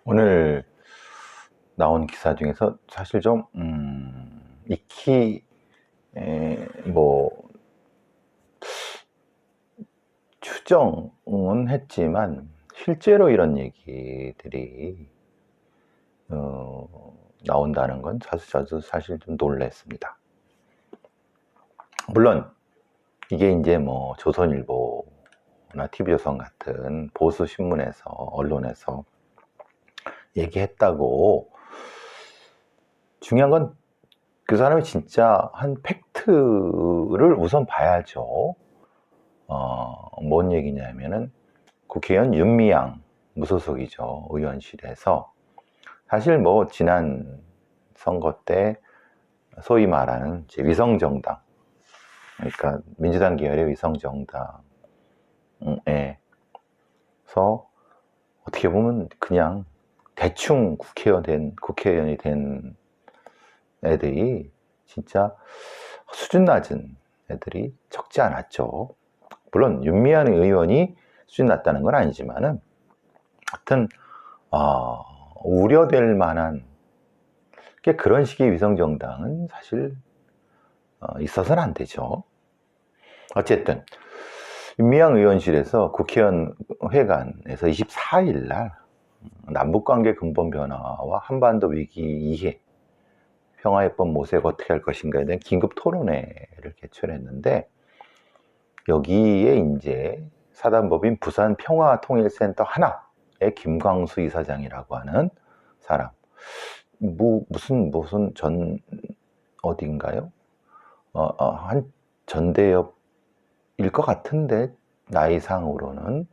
오늘 나온 기사 중에서 사실 좀 익히 뭐 추정은 했지만 실제로 이런 얘기들이 나온다는 건 저도 사실 좀 놀랐습니다. 물론 이게 이제 뭐 조선일보나 TV조선 같은 보수 신문에서 언론에서 얘기했다고, 중요한 건 그 사람이 진짜 한 팩트를 우선 봐야죠. 뭔 얘기냐면은 국회의원 윤미향 무소속이죠. 의원실에서 사실 뭐 지난 선거 때 소위 말하는 이제 위성정당, 그러니까 민주당 계열의 위성정당에서 어떻게 보면 그냥 대충 국회의원이 된 애들이 진짜 수준 낮은 애들이 적지 않았죠. 물론 윤미향 의원이 수준 낮다는 건 아니지만은 하여튼 우려될 만한 그런 식의 위성정당은 사실 있어서는 안 되죠. 어쨌든 윤미향 의원실에서 국회의원 회관에서 24일 날 남북관계 근본 변화와 한반도 위기 이해, 평화해법 모색 어떻게 할 것인가에 대한 긴급 토론회를 개최했는데, 여기에 이제 사단법인 부산평화통일센터 하나의 김광수 이사장이라고 하는 사람, 무슨 전 어딘가요? 한 전대협일 것 같은데, 나이상으로는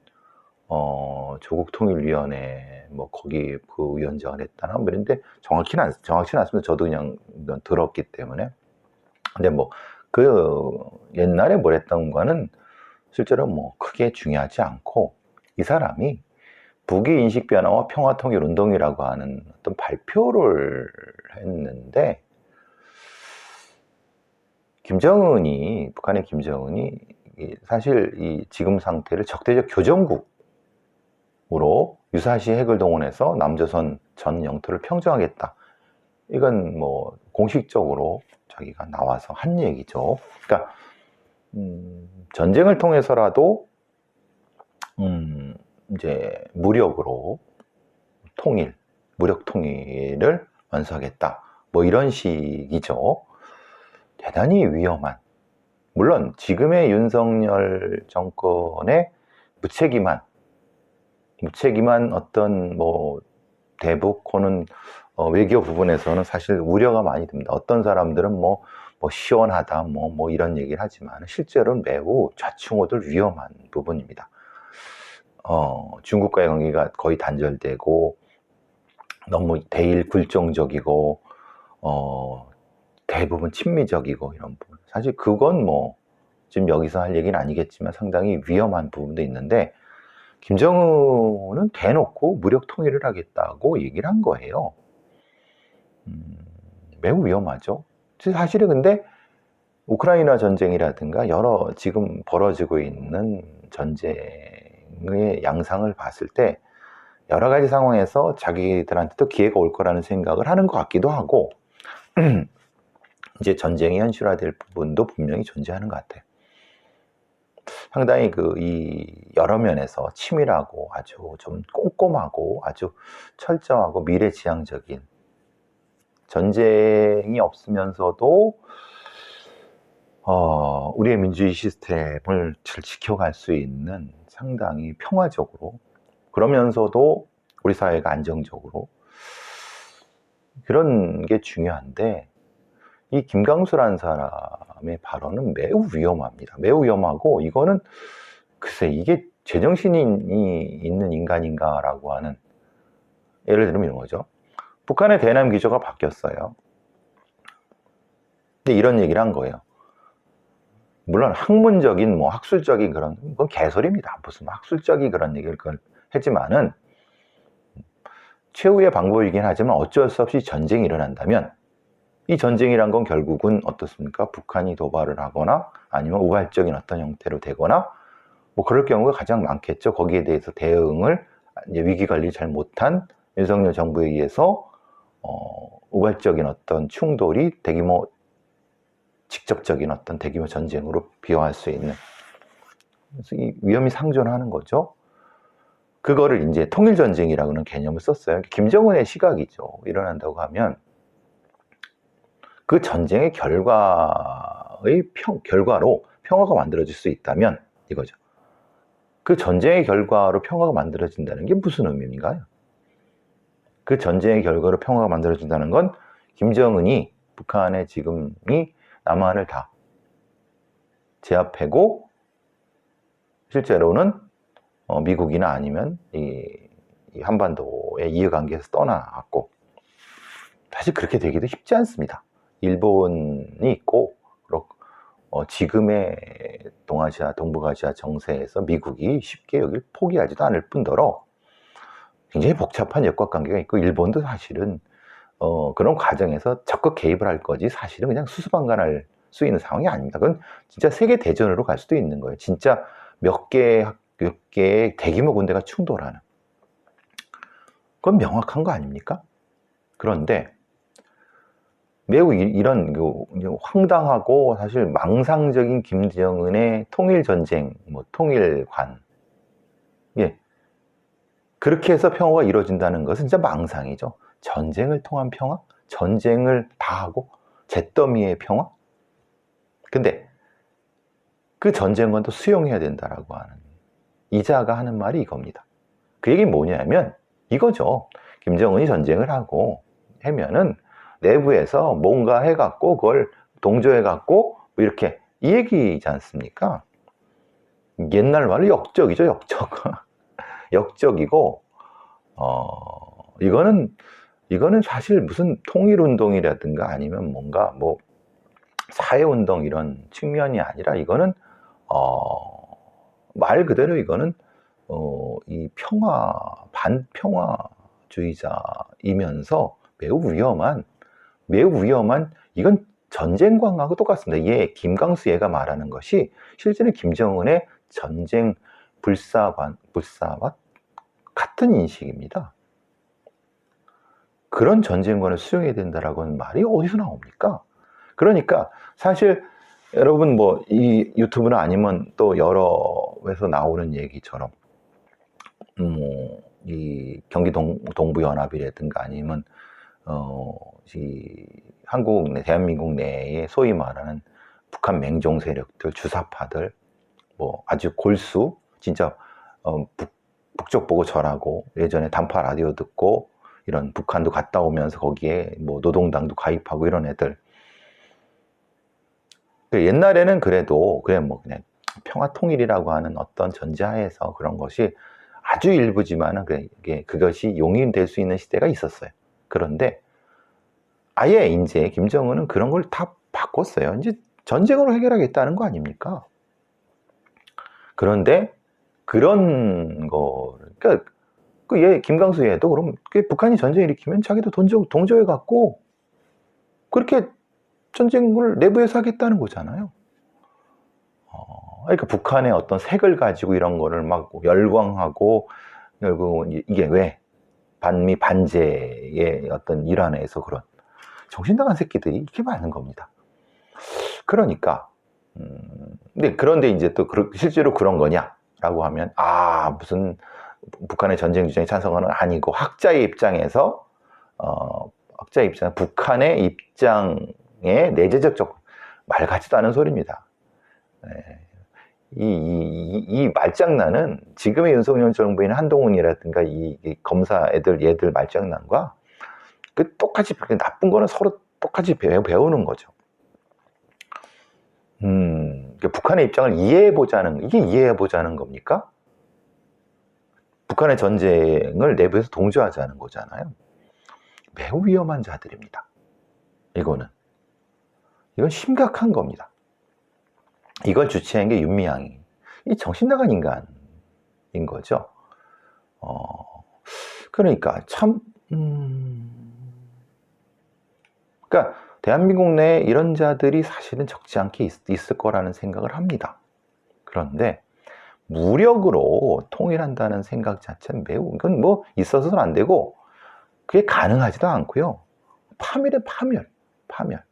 조국통일위원회 뭐 거기 그 위원장을 했다나 뭐 이런데 정확히는 않습니다. 저도 그냥 들었기 때문에. 근데 뭐 그 옛날에 뭘 했던 거는 실제로 뭐 크게 중요하지 않고, 이 사람이 북의 인식 변화와 평화통일 운동이라고 하는 어떤 발표를 했는데, 북한의 김정은이 사실 이 지금 상태를 적대적 교전국으로 유사시 핵을 동원해서 남조선 전 영토를 평정하겠다, 이건 뭐 공식적으로 자기가 나와서 한 얘기죠. 그러니까 전쟁을 통해서라도 이제 무력으로 무력 통일을 완수하겠다, 뭐 이런 식이죠. 대단히 위험한, 물론 지금의 윤석열 정권의 무책임한 어떤 뭐 대북 혹은 외교 부분에서는 사실 우려가 많이 듭니다. 어떤 사람들은 뭐 시원하다 뭐 이런 얘기를 하지만 실제로는 매우 좌충우돌 위험한 부분입니다. 중국과의 관계가 거의 단절되고 너무 대일 굴종적이고 대부분 친미적이고 이런 부분, 사실 그건 뭐 지금 여기서 할 얘기는 아니겠지만 상당히 위험한 부분도 있는데, 김정은은 대놓고 무력 통일을 하겠다고 얘기를 한 거예요. 매우 위험하죠. 사실은 근데 우크라이나 전쟁이라든가 여러 지금 벌어지고 있는 전쟁의 양상을 봤을 때 여러 가지 상황에서 자기들한테도 기회가 올 거라는 생각을 하는 것 같기도 하고, 이제 전쟁이 현실화될 부분도 분명히 존재하는 것 같아요. 상당히 이 여러 면에서 치밀하고 아주 좀 꼼꼼하고 아주 철저하고 미래지향적인, 전쟁이 없으면서도 우리의 민주주의 시스템을 잘 지켜갈 수 있는, 상당히 평화적으로, 그러면서도 우리 사회가 안정적으로, 그런 게 중요한데, 이 김광수라는 사람의 발언은 매우 위험합니다. 매우 위험하고, 이거는 글쎄 이게 제정신이 있는 인간인가라고 하는, 예를 들면 이런 거죠. 북한의 대남 기조가 바뀌었어요. 근데 이런 얘기를 한 거예요. 물론 학문적인 학술적인 그건 개소리입니다. 무슨 학술적인 그런 얘기를 했지만은, 최후의 방법이긴 하지만 어쩔 수 없이 전쟁이 일어난다면, 이 전쟁이란 건 결국은 어떻습니까? 북한이 도발을 하거나 아니면 우발적인 어떤 형태로 되거나 뭐 그럴 경우가 가장 많겠죠. 거기에 대해서 대응을, 이제 위기 관리 잘 못한 윤석열 정부에 의해서 우발적인 어떤 충돌이 대규모 직접적인 어떤 대규모 전쟁으로 비화할 수 있는, 그래서 이 위험이 상존하는 거죠. 그거를 이제 통일전쟁이라고는 개념을 썼어요. 김정은의 시각이죠. 일어난다고 하면 그 전쟁의 결과로 평화가 만들어질 수 있다면 이거죠. 그 전쟁의 결과로 평화가 만들어진다는 게 무슨 의미인가요? 그 전쟁의 결과로 평화가 만들어진다는 건 김정은이 북한의 지금이 남한을 다 제압하고 실제로는 미국이나 아니면 이 한반도의 이해관계에서 떠나갔고, 사실 그렇게 되기도 쉽지 않습니다. 일본이 있고 지금의 동아시아, 동북아시아 정세에서 미국이 쉽게 여길 포기하지도 않을 뿐더러 굉장히 복잡한 역학관계가 있고, 일본도 사실은 그런 과정에서 적극 개입을 할 거지 사실은 그냥 수수방관할 수 있는 상황이 아닙니다. 그건 진짜 세계 대전으로 갈 수도 있는 거예요. 진짜 몇 개의 대규모 군대가 충돌하는, 그건 명확한 거 아닙니까? 그런데 매우 이런 황당하고 사실 망상적인 김정은의 통일전쟁, 통일관, 그렇게 해서 평화가 이루어진다는 것은 진짜 망상이죠. 전쟁을 통한 평화? 전쟁을 다 하고 잿더미의 평화? 근데 그 전쟁관도 수용해야 된다라고 하는, 이자가 하는 말이 이겁니다. 그 얘기는 뭐냐면 이거죠. 김정은이 전쟁을 하고 하면은 내부에서 뭔가 해갖고 그걸 동조해갖고 이렇게 이 얘기지 않습니까? 옛날 말로 역적이죠. 역적. 역적이고 이거는 사실 무슨 통일운동이라든가 아니면 뭔가 사회운동 이런 측면이 아니라 이거는 말 그대로 이거는 이 반평화주의자이면서 매우 위험한 이건 전쟁광하고 똑같습니다. 김광수 얘가 말하는 것이 실제는 김정은의 전쟁 불사와 같은 인식입니다. 그런 전쟁관을 수용해야 된다라고 하는 말이 어디서 나옵니까? 그러니까 사실 여러분 이 유튜브나 아니면 또 여러에서 나오는 얘기처럼 이 경기 동부연합이라든가 아니면 이 대한민국 내에 소위 말하는 북한 맹종 세력들, 주사파들, 아주 골수, 진짜 북쪽 보고 절하고 예전에 단파 라디오 듣고 이런 북한도 갔다 오면서 거기에 노동당도 가입하고 이런 애들. 옛날에는 그래도 그냥 평화 통일이라고 하는 어떤 전제하에서 그런 것이 아주 일부지만은 그것이 용인될 수 있는 시대가 있었어요. 그런데 아예 이제 김정은은 그런 걸 다 바꿨어요. 이제 전쟁으로 해결하겠다는 거 아닙니까? 그런데 그런 거를, 그러니까 김광수 얘도 그럼 북한이 전쟁 일으키면 자기도 동조해갖고 그렇게 전쟁을 내부에서 하겠다는 거잖아요. 그러니까 북한의 어떤 색을 가지고 이런 거를 막 열광하고 결국 이게 왜 반미 반제의 어떤 일환에서 그런 정신 나간 새끼들이 이렇게 많은 겁니다. 그러니까 그런데 이제 또 실제로 그런 거냐라고 하면 무슨 북한의 전쟁 주장에 찬성하는 아니고 학자의 입장에서 북한의 입장에 내재적 말 같지도 않은 소리입니다. 네. 이 말장난은 지금의 윤석열 정부인 한동훈이라든가 이 검사 얘들 말장난과 똑같이 나쁜 거는 서로 똑같이 배우는 거죠. 그러니까 북한의 입장을 이해해보자는 겁니까? 북한의 전쟁을 내부에서 동조하자는 거잖아요. 매우 위험한 자들입니다. 이건 심각한 겁니다. 이걸 주최한 게 윤미향이, 이 정신나간 인간인 거죠. 그러니까 참 그러니까 대한민국 내에 이런 자들이 사실은 적지 않게 있을 거라는 생각을 합니다. 그런데 무력으로 통일한다는 생각 자체는 이건 있어서는 안 되고, 그게 가능하지도 않고요. 파멸에 파멸.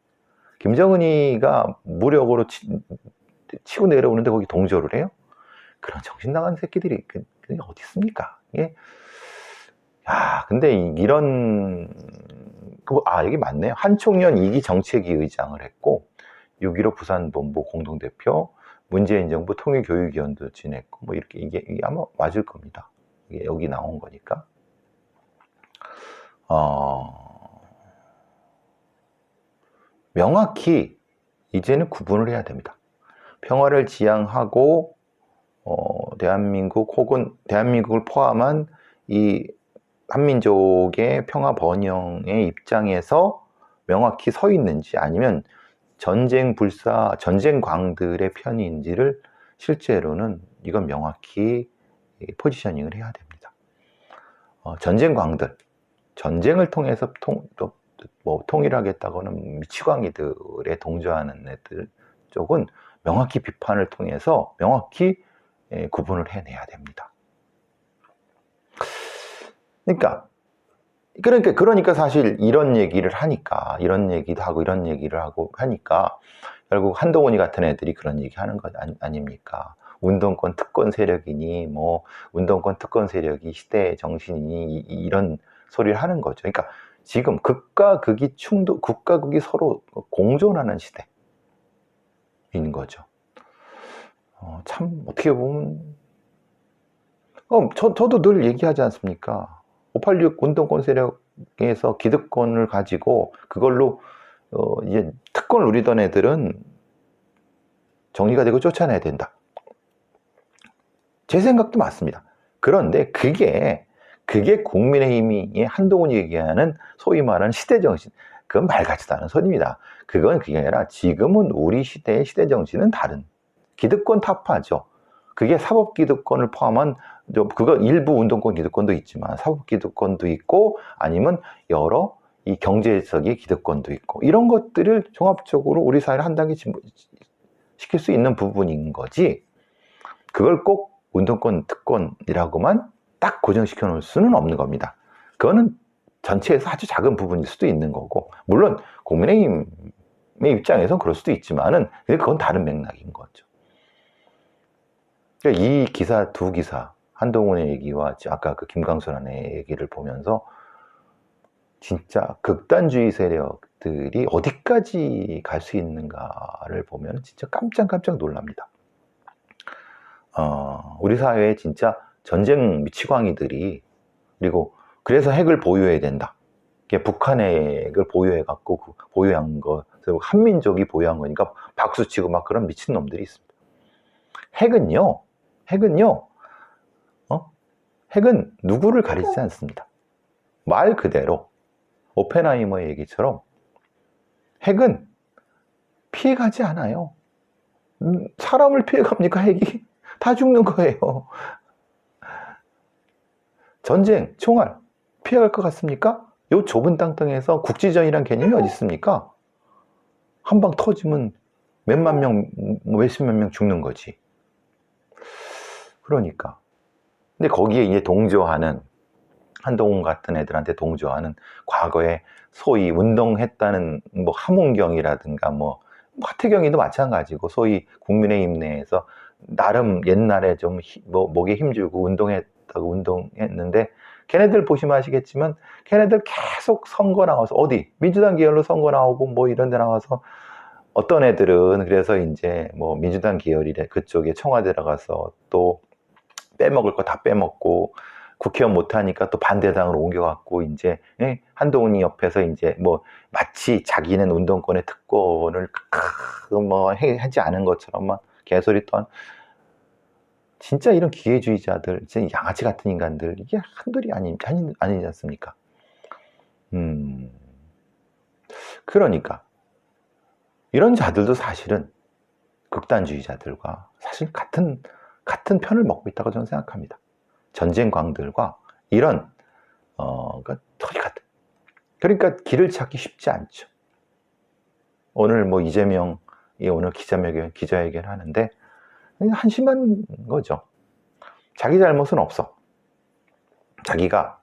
김정은이가 무력으로 치고 내려오는데 거기 동조를 해요? 그런 정신 나간 새끼들이 그게 어디 있습니까? 예. 근데 이런 여기 맞네요. 한총련 2기 정책위 의장을 했고 6.15 부산본부 공동대표, 문재인 정부 통일교육위원도 지냈고 뭐 이렇게 이게 아마 맞을 겁니다. 이게 여기 나온 거니까. 명확히 이제는 구분을 해야 됩니다. 평화를 지향하고 대한민국 혹은 대한민국을 포함한 이 한민족의 평화 번영의 입장에서 명확히 서 있는지 아니면 전쟁광들의 편인지를 실제로는 이건 명확히 포지셔닝을 해야 됩니다. 전쟁광들, 전쟁을 통해서 통일하겠다고는 미치광이들에 동조하는 애들 쪽은 명확히 비판을 통해서 명확히 구분을 해내야 됩니다. 그러니까 사실 이런 얘기도 하고 하니까 결국 한동훈이 같은 애들이 그런 얘기 하는 거 아닙니까? 운동권 특권 세력이니 뭐 운동권 특권 세력이 시대의 정신이니 이런 소리를 하는 거죠. 그러니까 지금 극과 극이 서로 공존하는 시대인 거죠. 참 어떻게 보면 저도 늘 얘기하지 않습니까? 586 운동권 세력에서 기득권을 가지고 그걸로 이제 특권을 누리던 애들은 정리가 되고 쫓아내야 된다. 제 생각도 맞습니다. 그런데 그게 국민의힘이 한동훈이 얘기하는 소위 말하는 시대정신, 그건 말 같지도 않은 소리입니다. 그게 아니라 지금은 우리 시대의 시대정신은 다른 기득권 타파죠. 그게 사법기득권을 포함한 그거 일부 운동권 기득권도 있지만 사법기득권도 있고 아니면 여러 이 경제적인 기득권도 있고 이런 것들을 종합적으로 우리 사회를 한 단계 시킬 수 있는 부분인 거지 그걸 꼭 운동권 특권이라고만 딱 고정시켜 놓을 수는 없는 겁니다. 그거는 전체에서 아주 작은 부분일 수도 있는 거고 물론 국민의힘의 입장에선 그럴 수도 있지만은 그건 다른 맥락인 거죠. 그러니까 이 기사 두 기사 한동훈의 얘기와 아까 그 김광순의 얘기를 보면서 진짜 극단주의 세력들이 어디까지 갈 수 있는가를 보면 진짜 깜짝 놀랍니다. 우리 사회에 진짜 전쟁 미치광이들이 그리고 그래서 핵을 보유해야 된다. 북한의 핵을 보유해갖고 보유한 거 한민족이 보유한 거니까 박수치고 막 그런 미친놈들이 있습니다. 핵은 누구를 가리지 않습니다. 말 그대로 오펜하이머의 얘기처럼 핵은 피해가지 않아요. 사람을 피해갑니까? 핵이? 다 죽는 거예요. 전쟁, 총알 피해갈 것 같습니까? 요 좁은 땅덩이에서 국지전이란 개념이 어디 있습니까? 한 방 터지면 몇만 명, 몇십만 명 죽는 거지. 그러니까. 근데 거기에 이제 동조하는 한동훈 같은 애들한테 동조하는 과거에 소위 운동했다는 뭐 함은경이라든가 뭐 하태경이도 마찬가지고 소위 국민의힘 내에서 나름 옛날에 좀 목에 힘주고 운동했는데 걔네들 보시면 아시겠지만 걔네들 계속 선거 나와서 어디 민주당 계열로 선거 나오고 뭐 이런 데 나와서 어떤 애들은 그래서 이제 뭐 민주당 계열이래 그쪽에 청와대 들어가서 또 빼먹을 거 다 빼먹고 국회의원 못하니까 또 반대당으로 옮겨갖고 이제 한동훈이 옆에서 이제 뭐 마치 자기는 운동권의 특권을 뭐 하지 않은 것처럼 막 개소리 떠는 진짜 이런 기회주의자들, 진짜 양아치 같은 인간들 이게 한둘이 아니지 않습니까? 그러니까 이런 자들도 사실은 극단주의자들과 사실 같은 편을 먹고 있다고 저는 생각합니다. 전쟁광들과 이런 그러니까 똑같은. 그러니까 길을 찾기 쉽지 않죠. 오늘 뭐 이재명이 오늘 기자회견 하는데 한심한 거죠. 자기 잘못은 없어. 자기가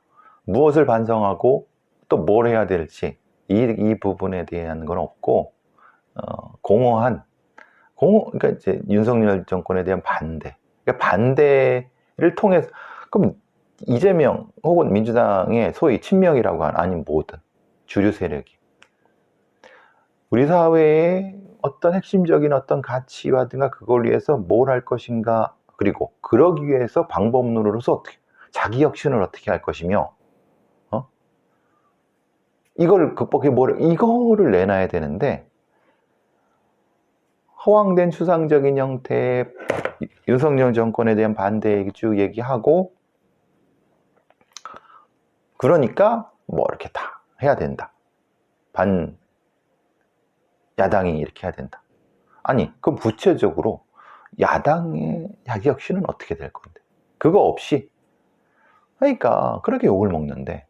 무엇을 반성하고 또 뭘 해야 될지 이 부분에 대한 건 없고 그러니까 이제 윤석열 정권에 대한 반대. 그러니까 반대를 통해서 그럼 이재명 혹은 민주당의 소위 친명이라고 하는 아니면 뭐든 주류 세력이 우리 사회의 어떤 핵심적인 어떤 가치와든가 그걸 위해서 뭘 할 것인가 그리고 그러기 위해서 방법론으로서 어떻게 자기 혁신을 어떻게 할 것이며 이걸 극복해 이거를 내놔야 되는데 허황된 추상적인 형태의 윤석열 정권에 대한 반대 쭉 얘기하고 그러니까 뭐 이렇게 다 해야 된다. 야당이 이렇게 해야 된다. 아니 그럼 구체적으로 야당의 자기 혁신은 어떻게 될 건데 그거 없이 그러니까 그렇게 욕을 먹는데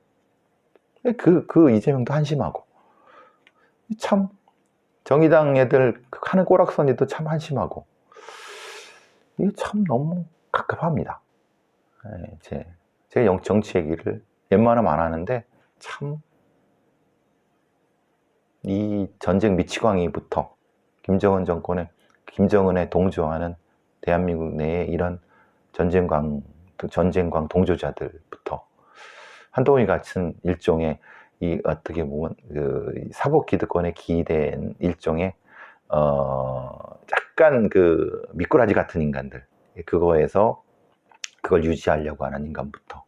그 이재명도 한심하고 참 정의당 애들 하는 꼬락서니도 참 한심하고 이게 참 너무 갑갑합니다. 제 정치 얘기를 웬만하면 안 하는데 참 이 전쟁 미치광이부터 김정은에 동조하는 대한민국 내에 이런 전쟁광 동조자들부터 한동훈이 같은 일종의 이 어떻게 보면 그 사법 기득권에 기대된 일종의 약간 그 미꾸라지 같은 인간들 그거에서 그걸 유지하려고 하는 인간부터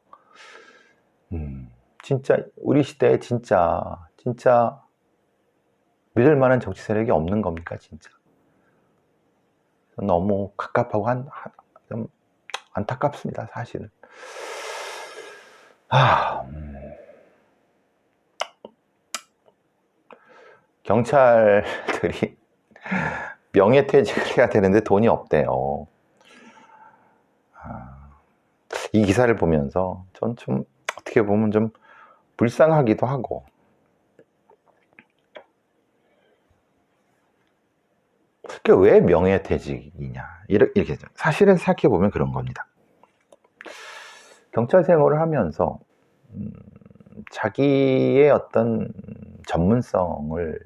진짜 우리 시대에 진짜 믿을 만한 정치 세력이 없는 겁니까 진짜 너무 갑갑하고 좀 안타깝습니다 사실은. 경찰들이 명예퇴직을 해야 되는데 돈이 없대요. 이 기사를 보면서 전 좀 어떻게 보면 좀 불쌍하기도 하고 왜 명예퇴직이냐 이렇게 사실은 생각해보면 그런 겁니다. 경찰 생활을 하면서 자기의 어떤 전문성을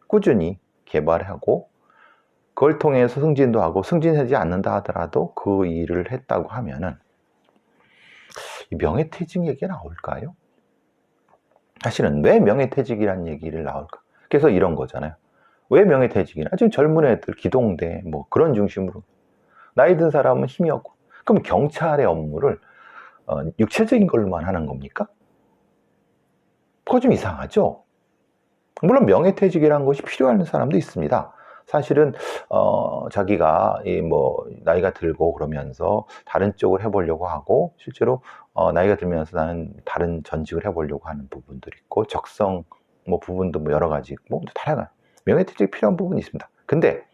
꾸준히 개발하고 그걸 통해서 승진도 하고 승진하지 않는다 하더라도 그 일을 했다고 하면은 이 명예퇴직 얘기가 나올까요? 사실은 왜 명예퇴직이라는 얘기를 나올까? 그래서 이런 거잖아요. 왜 명예퇴직이나? 지금 젊은 애들 기동대 뭐 그런 중심으로 나이 든 사람은 힘이 없고 그럼 경찰의 업무를 육체적인 걸로만 하는 겁니까? 그거 좀 이상하죠? 물론 명예퇴직이라는 것이 필요한 사람도 있습니다. 사실은 자기가 뭐 나이가 들고 그러면서 다른 쪽을 해보려고 하고 실제로 나이가 들면서 나는 다른 전직을 해보려고 하는 부분들이 있고 적성 뭐 부분도 뭐 여러 가지 있고 다양한 명예퇴직이 필요한 부분이 있습니다. 근데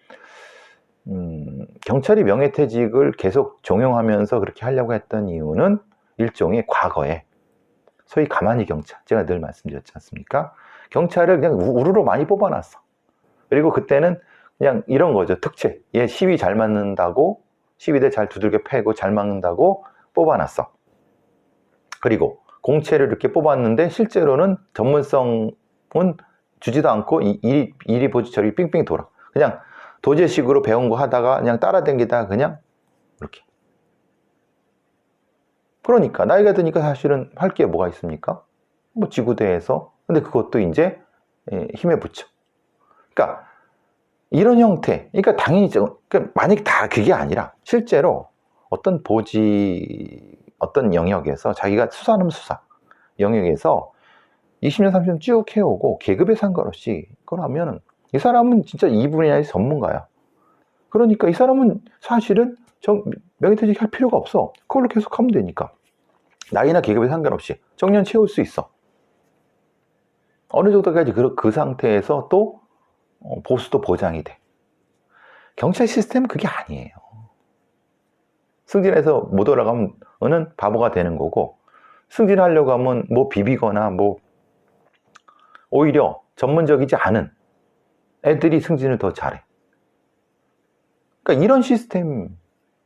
경찰이 명예퇴직을 계속 종용하면서 그렇게 하려고 했던 이유는 일종의 과거에 소위 가만히 경찰 제가 늘 말씀드렸지 않습니까? 경찰을 그냥 우르르 많이 뽑아놨어. 그리고 그때는 그냥 이런 거죠. 특채. 얘 시위 잘 맞는다고 시위대 잘 두들겨 패고 잘 막는다고 뽑아놨어. 그리고 공채를 이렇게 뽑았는데 실제로는 전문성은 주지도 않고 이리 보지 저리 삥삥 돌아. 그냥 도제식으로 배운 거 하다가 그냥 따라다니다가 그냥 이렇게. 그러니까 나이가 드니까 사실은 할 게 뭐가 있습니까? 뭐 지구대에서 근데 그것도 이제 힘에 붙여. 그러니까 이런 형태. 그러니까 당연히 그러니까 만약에 다 그게 아니라 실제로 어떤 어떤 영역에서 자기가 수사하는 수사 영역에서 20년 30년 쭉 해오고 계급에 상관없이 그러면은 이 사람은 진짜 이 분야의 전문가야. 그러니까 이 사람은 사실은 명예퇴직 할 필요가 없어. 그걸로 계속 하면 되니까. 나이나 계급에 상관없이 정년 채울 수 있어. 어느 정도까지 그 상태에서 또 보수도 보장이 돼. 경찰 시스템은 그게 아니에요. 승진해서 못 올라가면 바보가 되는 거고 승진하려고 하면 뭐 비비거나 뭐 오히려 전문적이지 않은 애들이 승진을 더 잘해. 그러니까 이런 시스템,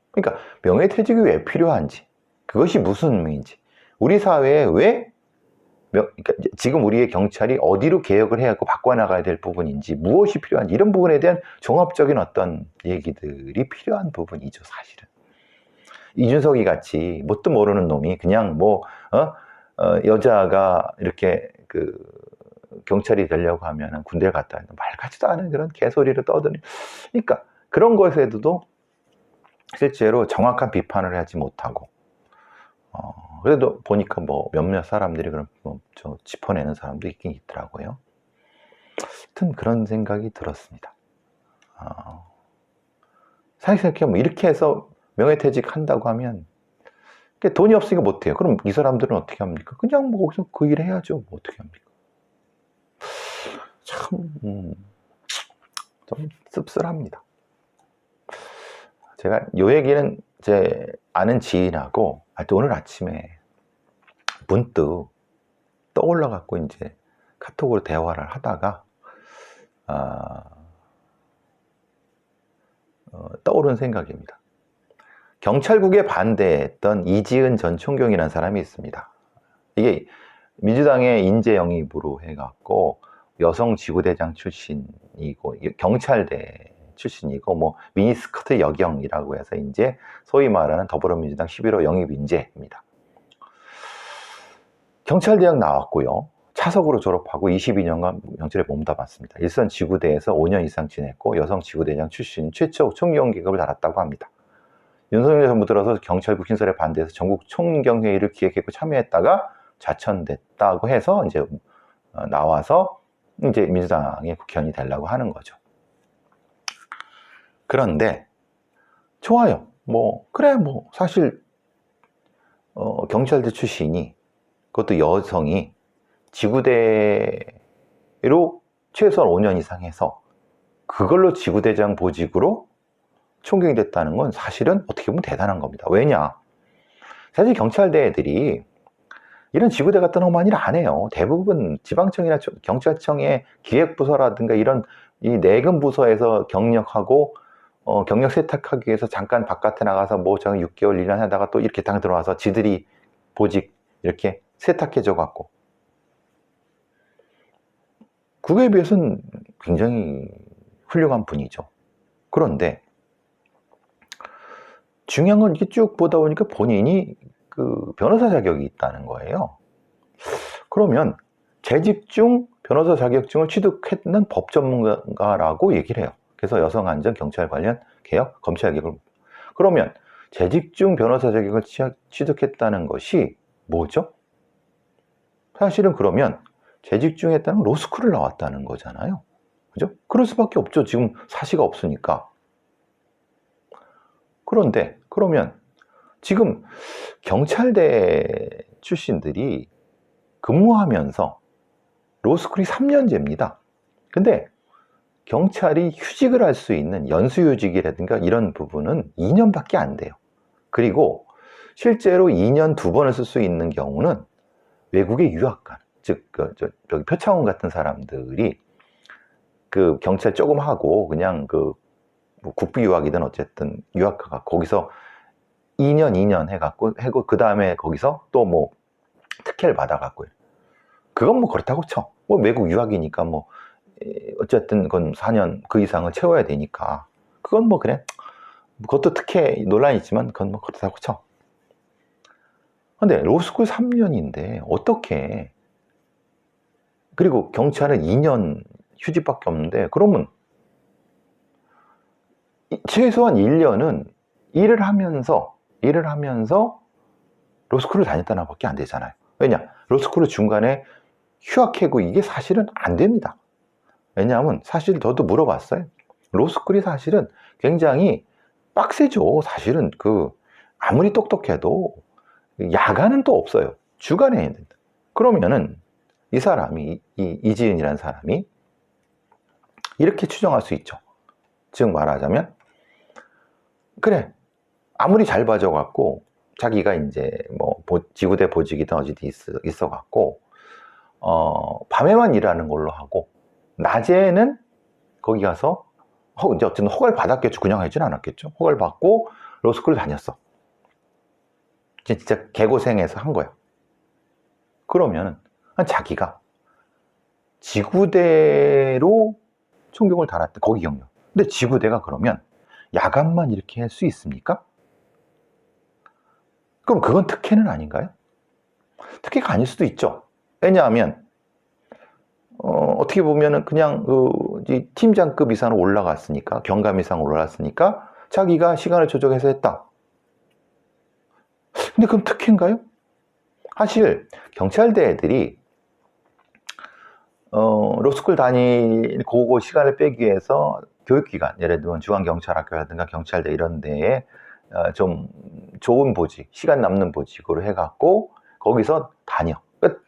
그러니까 명예퇴직이 왜 필요한지, 그것이 무슨 의미인지, 우리 사회에 왜 그러니까 지금 우리의 경찰이 어디로 개혁을 해야 하고 바꿔나가야 될 부분인지, 무엇이 필요한지, 이런 부분에 대한 종합적인 어떤 얘기들이 필요한 부분이죠, 사실은. 이준석이 같이 뭣도 모르는 놈이 그냥 여자가 이렇게 경찰이 되려고 하면 군대를 갔다 와서 말 같지도 않은 그런 개소리를 떠드니. 그러니까 그런 것에도 실제로 정확한 비판을 하지 못하고, 그래도 보니까 몇몇 사람들이 그럼 짚어내는 사람도 있긴 있더라고요. 하여튼 그런 생각이 들었습니다. 사실 이렇게 해서 명예퇴직 한다고 하면 돈이 없으니까 못해요. 그럼 이 사람들은 어떻게 합니까? 그냥 거기서 그 일 해야죠. 어떻게 합니까? 참, 좀 씁쓸합니다. 제가 요 얘기는 제 아는 지인하고 오늘 아침에 문득 떠올라갖고 이제 카톡으로 대화를 하다가 떠오른 생각입니다. 경찰국에 반대했던 이지은 전 총경이라는 사람이 있습니다. 이게 민주당의 인재 영입으로 해갖고 여성 지구대장 출신이고 경찰대 출신이고 미니스커트 여경이라고 해서 이제 소위 말하는 더불어민주당 11호 영입 인재입니다. 경찰대학 나왔고요. 차석으로 졸업하고 22년간 경찰에 몸담았습니다. 일선 지구대에서 5년 이상 지냈고 여성 지구대장 출신 최초 총경 계급을 달았다고 합니다. 윤석열 정부 들어서 경찰국 신설에 반대해서 전국 총경회의를 기획했고 참여했다가 좌천됐다고 해서 이제 나와서 이제 민주당의 국회의원이 되려고 하는 거죠. 그런데 좋아요. 그래 사실 경찰대 출신이, 그것도 여성이 지구대로 최소한 5년 이상 해서 그걸로 지구대장 보직으로 총경이 됐다는 건 사실은 어떻게 보면 대단한 겁니다. 왜냐? 사실 경찰대 애들이 이런 지구대 같은 험한 일 안 해요. 대부분 지방청이나 경찰청의 기획부서라든가 이런 이 내근 부서에서 경력하고 경력 세탁하기 위해서 잠깐 바깥에 나가서 6개월, 1년 하다가 또 이렇게 당 들어와서 지들이 보직 이렇게 세탁해줘 갖고, 그거에 비해서는 굉장히 훌륭한 분이죠. 그런데 중요한 건 이렇게 쭉 보다 보니까 본인이 변호사 자격이 있다는 거예요. 그러면 재직 중 변호사 자격증을 취득했는 법 전문가라고 얘기를 해요. 그래서 여성안전, 경찰 관련 개혁, 검찰 개혁을. 그러면 재직 중 변호사 자격을 취득했다는 것이 뭐죠? 사실은 그러면 재직 중에 했다는 로스쿨을 나왔다는 거잖아요. 그죠? 그럴 수밖에 없죠. 지금 사시가 없으니까. 그런데 그러면 지금 경찰대 출신들이 근무하면서 로스쿨이 3년제입니다. 근데 경찰이 휴직을 할 수 있는 연수휴직이라든가 이런 부분은 2년밖에 안 돼요. 그리고 실제로 2년 2번을 쓸 수 있는 경우는 외국의 유학관, 즉 저기 표창원 같은 사람들이 경찰 조금 하고 그냥 국비 유학이든 어쨌든 유학가가 거기서 2년 해갖고 그 다음에 거기서 또 특혜를 받아갖고, 그건 그렇다고 쳐. 외국 유학이니까 어쨌든 그건 4년 그 이상을 채워야 되니까 그건 그래. 그것도 특혜 논란이 있지만 그건 그렇다고 쳐. 근데 로스쿨 3년인데 어떻게, 그리고 경찰은 2년 휴직밖에 없는데, 그러면 최소한 1년은 일을 하면서 로스쿨을 다녔다는 밖에 안 되잖아요. 왜냐? 로스쿨을 중간에 휴학하고 이게 사실은 안 됩니다. 왜냐하면 사실 저도 물어봤어요. 로스쿨이 사실은 굉장히 빡세죠. 사실은 아무리 똑똑해도 야간은 또 없어요. 주간에 해야 된다. 그러면은 이 사람이, 이지은이라는 사람이 이렇게 추정할 수 있죠. 즉 말하자면, 그래, 아무리 잘 봐줘갖고 자기가 이제 지구대 보직이든 어디든 있어갖고 밤에만 일하는 걸로 하고 낮에는 거기 가서 이제 어쨌든 허가를 받았겠죠. 그냥 하진 않았겠죠. 허가를 받고 로스쿨을 다녔어. 진짜 개고생해서 한 거야. 그러면 자기가 지구대로 총격을 달았대. 거기 경력. 근데 지구대가 그러면 야간만 이렇게 할 수 있습니까? 그럼 그건 특혜는 아닌가요? 특혜가 아닐 수도 있죠. 왜냐하면 어떻게 보면은 그냥 팀장급 이상으로 올라갔으니까, 경감 이상으로 올라갔으니까 자기가 시간을 조정해서 했다. 근데 그럼 특혜인가요? 사실 경찰대 애들이 로스쿨 다니고 시간을 빼기 위해서 교육기관, 예를 들면 중앙경찰학교라든가 경찰대 이런 데에 좀 좋은 보직, 시간 남는 보직으로 해갖고 거기서 다녀.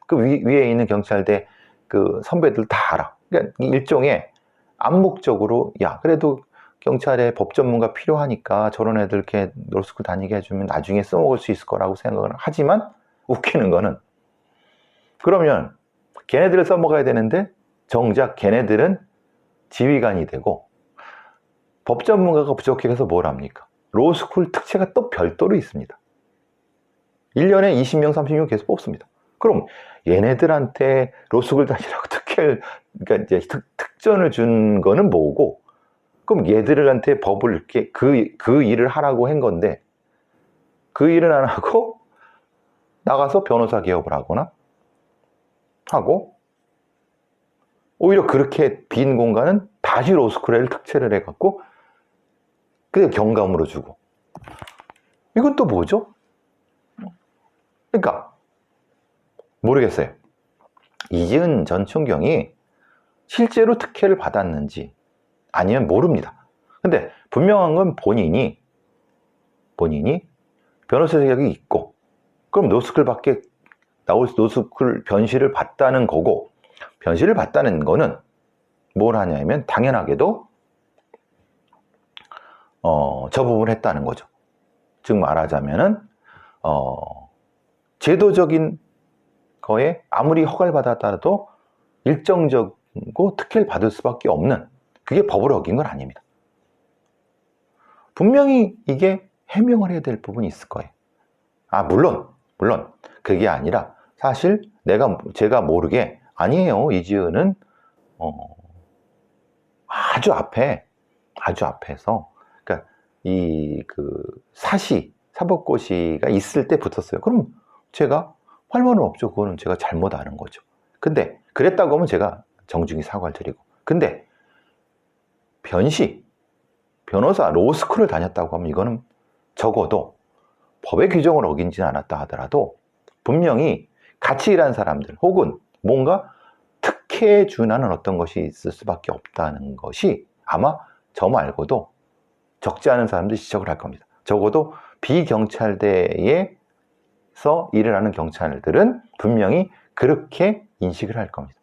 그 위에 있는 경찰대 그 선배들 다 알아. 그러니까 일종의 암묵적으로, 야, 그래도 경찰에 법 전문가 필요하니까 저런 애들 이렇게 로스쿨 다니게 해주면 나중에 써먹을 수 있을 거라고 생각을 하지만, 웃기는 거는, 그러면 걔네들을 써먹어야 되는데 정작 걔네들은 지휘관이 되고 법 전문가가 부족해서 뭘 합니까? 로스쿨 특채가 또 별도로 있습니다. 1년에 20명, 30명 계속 뽑습니다. 그럼 얘네들한테 로스쿨 다니라고 특혜를, 그러니까 이제 특전을 준 거는 뭐고, 그럼 얘들한테 법을 이렇게 그 일을 하라고 한 건데, 그 일은 안 하고 나가서 변호사 개업을 하거나 하고, 오히려 그렇게 빈 공간은 다시 로스쿨에 특채를 해갖고 그냥 경감으로 주고. 이건 또 뭐죠? 그러니까 모르겠어요. 이지은 전 총경이 실제로 특혜를 받았는지 아니면 모릅니다. 근데 분명한 건 본인이 변호사 자격이 있고, 그럼 로스쿨밖에 로스쿨 변실을 봤다는 거고, 변실을 봤다는 거는 뭘 하냐면 당연하게도 저 부분을 했다는 거죠. 즉 말하자면은 제도적인 거에 아무리 허가를 받았다도 일정적이고 특혜를 받을 수밖에 없는, 그게 법을 어긴 건 아닙니다. 분명히 이게 해명을 해야 될 부분이 있을 거예요. 물론 그게 아니라 사실 제가 모르게, 아니에요, 이지은은 아주 앞에서, 그러니까 사법고시가 있을 때 붙었어요. 그럼 제가 할 말은 없죠. 그거는 제가 잘못 아는 거죠. 근데 그랬다고 하면 제가 정중히 사과를 드리고, 근데 변호사 로스쿨을 다녔다고 하면 이거는 적어도 법의 규정을 어긴지는 않았다 하더라도 분명히 같이 일한 사람들 혹은 뭔가 특혜에 준하는 어떤 것이 있을 수밖에 없다는 것이 아마 저 말고도 적지 않은 사람들이 지적을 할 겁니다. 적어도 비경찰대에서 일을 하는 경찰들은 분명히 그렇게 인식을 할 겁니다.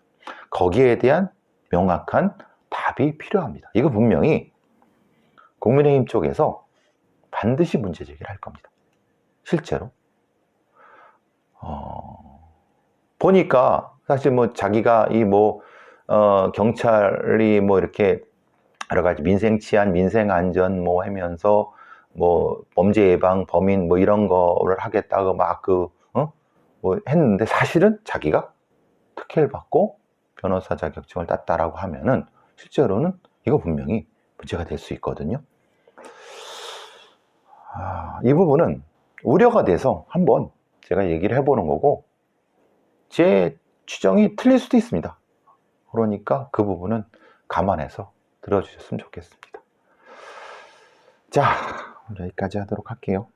거기에 대한 명확한 답이 필요합니다. 이거 분명히 국민의힘 쪽에서 반드시 문제 제기를 할 겁니다. 실제로 보니까 사실 자기가 경찰이 이렇게 여러 가지 민생 치안, 민생 안전 하면서 범죄 예방, 범인 이런 거를 하겠다고 했는데, 사실은 자기가 특혜를 받고 변호사 자격증을 땄다라고 하면은 실제로는 이거 분명히 문제가 될 수 있거든요. 이 부분은 우려가 돼서 한번 제가 얘기를 해보는 거고, 제 추정이 틀릴 수도 있습니다. 그러니까 그 부분은 감안해서 들어주셨으면 좋겠습니다. 자, 여기까지 하도록 할게요.